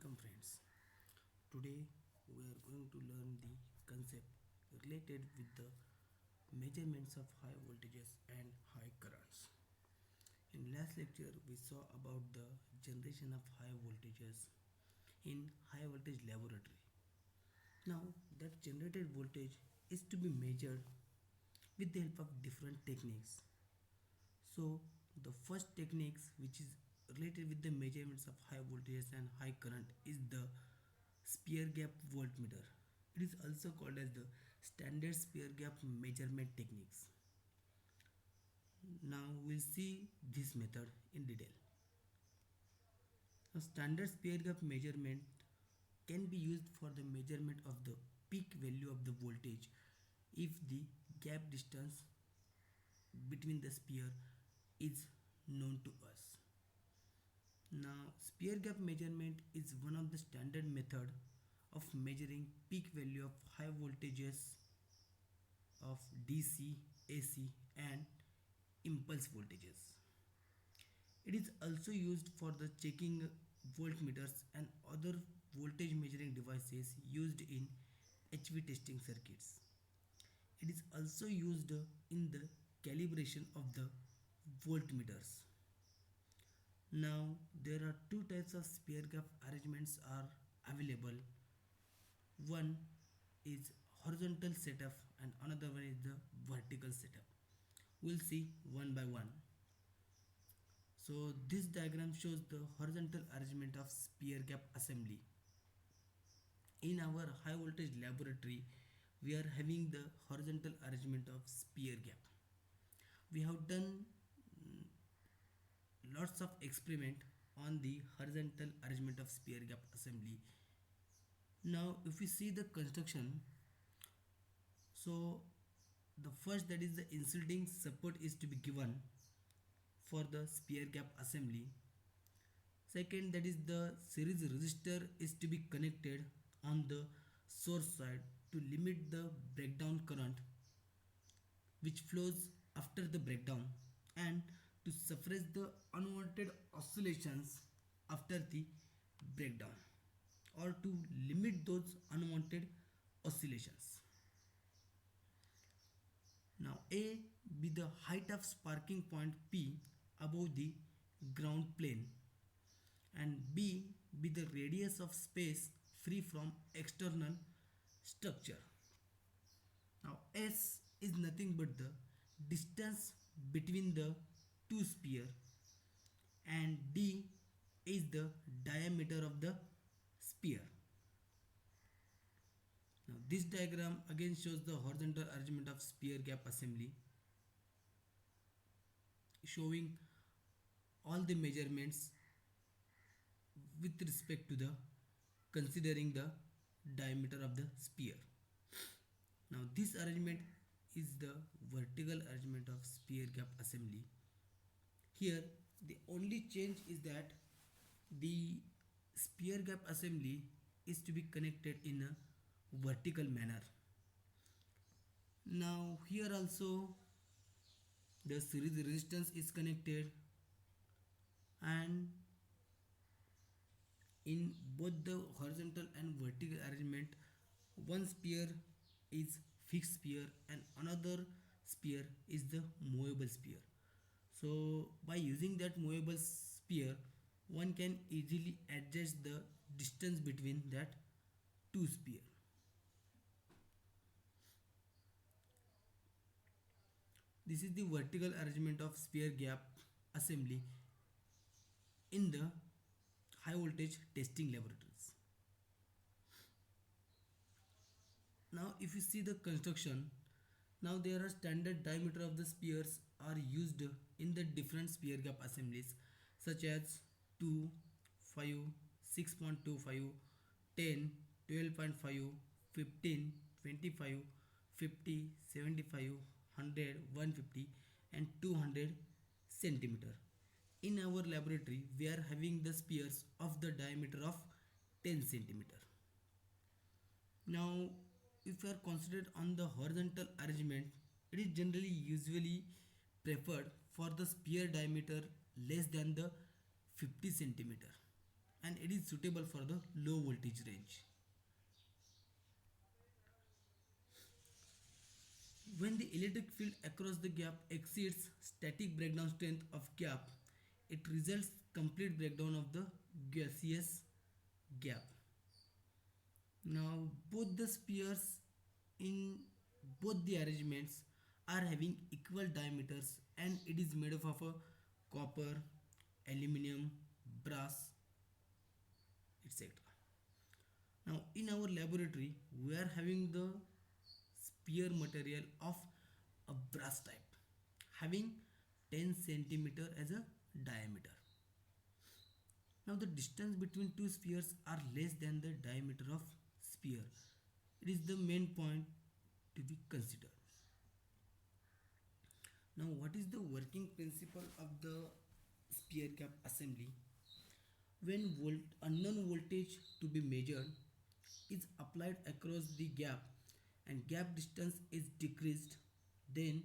Welcome friends. Today we are going to learn the concept related with the measurements of high voltages and high currents. In last lecture we saw about the generation of high voltages in high voltage laboratory. Now that generated voltage is to be measured with the help of different techniques. So the first techniques which is related with the measurements of high voltages and high current is the spear gap voltmeter. It is also called as the standard spear gap measurement techniques. Now we'll see this method in detail. A standard spear gap measurement can be used for the measurement of the peak value of the voltage if the gap distance between the spear is known to us. Now, spear gap measurement is one of the standard method of measuring peak value of high voltages of DC, AC and impulse voltages. It is also used for the checking voltmeters and other voltage measuring devices used in HV testing circuits. It is also used in the calibration of the voltmeters. Now there are two types of spear gap arrangements are available. One is horizontal setup and another one is the vertical setup. We'll see one by one. So this diagram shows the horizontal arrangement of spear gap assembly. In our high voltage laboratory, we are having the horizontal arrangement of spear gap. We have done lots of experiment on the horizontal arrangement of spear gap assembly. Now if we see the construction, so the first that is the insulting support is to be given for the spear gap assembly. Second that is the series resistor is to be connected on the source side to limit the breakdown current which flows after the breakdown and to suppress the unwanted oscillations after the breakdown or to limit those unwanted oscillations. Now A be the height of sparking point P above the ground plane and B be the radius of space free from external structure. Now S is nothing but the distance between the two sphere and D is the diameter of the sphere. Now this diagram again shows the horizontal arrangement of spear gap assembly, showing all the measurements with respect to the considering the diameter of the sphere. Now this arrangement is the vertical arrangement of spear gap assembly. Here the only change is that the spear gap assembly is to be connected in a vertical manner. Now here also the series resistance is connected and in both the horizontal and vertical arrangement one sphere is fixed sphere and another sphere is the movable sphere. So by using that movable sphere one can easily adjust the distance between that two sphere. This is the vertical arrangement of spear gap assembly in the high voltage testing laboratories. Now if you see the construction, now there are standard diameter of the spheres are used in the different spear gap assemblies such as 2, 5, 6.25, 10, 12.5, 15, 25, 50, 75, 100, 150 and 200 centimeter. In our laboratory we are having the spheres of the diameter of 10 centimeter. Now if we are considered on the horizontal arrangement, it is generally usually preferred for the sphere diameter less than the 50 centimeter. and it is suitable for the low voltage range. When the electric field across the gap exceeds static breakdown strength of gap, it results complete breakdown of the gaseous gap. Now both the spheres in both the arrangements are having equal diameters and it is made up of a copper, aluminum, brass, etc. Now in our laboratory we are having the sphere material of a brass type having 10 centimeter as a diameter. Now the distance between two spheres are less than the diameter of sphere. It is the main point to be considered. Now what is the working principle of the sphere gap assembly? When unknown voltage to be measured is applied across the gap and gap distance is decreased, then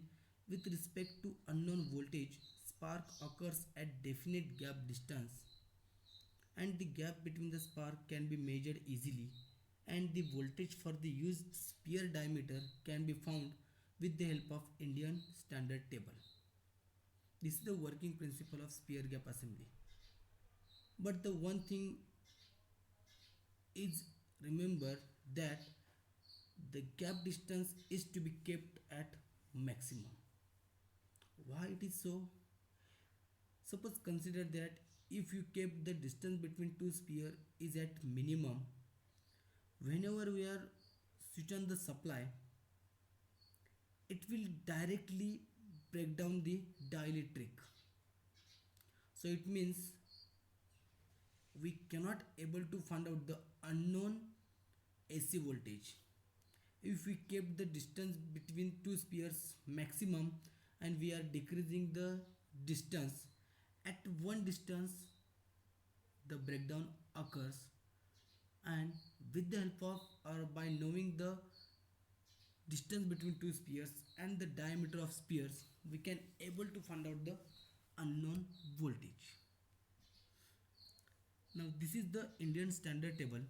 with respect to unknown voltage spark occurs at definite gap distance and the gap between the spark can be measured easily and the voltage for the used sphere diameter can be found with the help of Indian standard table. This is the working principle of sphere gap assembly. But the one thing is, remember that the gap distance is to be kept at maximum. Why it is so? Suppose consider that if you kept the distance between two spheres is at minimum, whenever we are switch on the supply, it will directly break down the dielectric. So it means we cannot able to find out the unknown AC voltage. If we kept the distance between two spheres maximum and we are decreasing the distance, at one distance the breakdown occurs and with the help of or by knowing the distance between two spheres and the diameter of spheres we can able to find out the unknown voltage. Now this is the Indian standard table.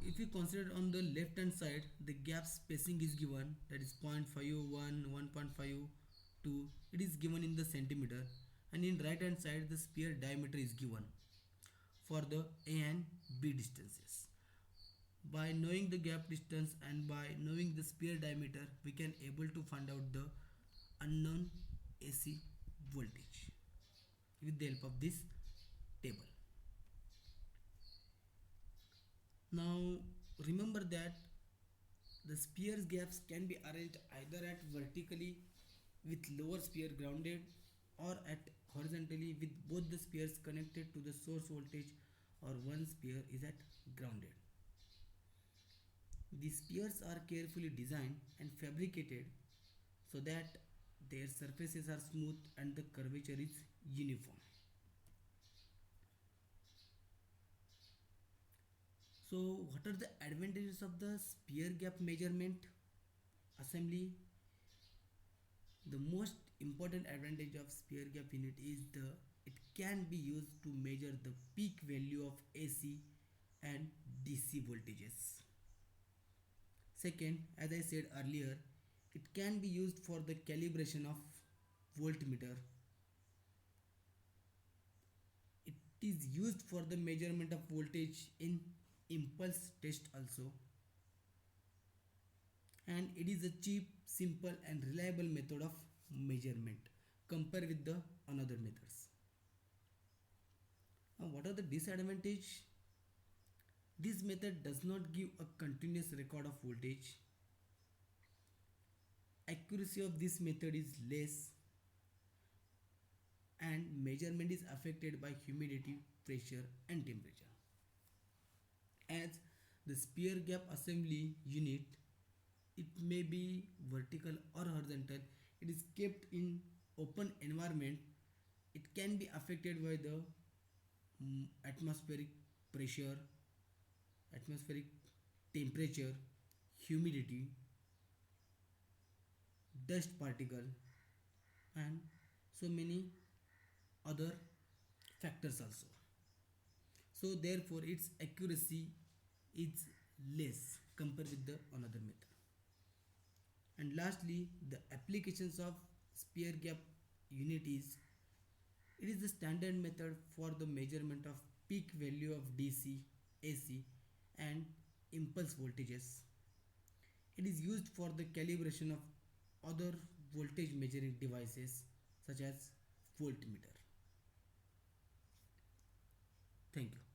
If you consider on the left hand side the gap spacing is given, that is 0.51, 1.52, it is given in the centimeter, and in right hand side the sphere diameter is given for the A and B distances. By knowing the gap distance and by knowing the sphere diameter we can able to find out the unknown AC voltage with the help of this table. Now remember that the sphere's gaps can be arranged either at vertically with lower sphere grounded or at horizontally with both the spheres connected to the source voltage or one sphere is at grounded. The spheres are carefully designed and fabricated so that their surfaces are smooth and the curvature is uniform. So what are the advantages of the sphere gap measurement assembly? The most important advantage of sphere gap unit is it can be used to measure the peak value of AC and DC voltages. Second, as I said earlier, it can be used for the calibration of voltmeter. It is used for the measurement of voltage in impulse test also, and it is a cheap, simple and reliable method of measurement compared with the another methods. Now what are the disadvantage? This method does not give a continuous record of voltage. Accuracy of this method is less and measurement is affected by humidity, pressure and temperature. As the sphere gap assembly unit, it may be vertical or horizontal, it is kept in open environment, it can be affected by the atmospheric pressure, atmospheric temperature, humidity, dust particle and so many other factors also. So therefore its accuracy is less compared with the another method. And lastly, the applications of spear gap unit is, it is the standard method for the measurement of peak value of DC, AC and impulse voltages. It is used for the calibration of other voltage measuring devices such as voltmeter. Thank you.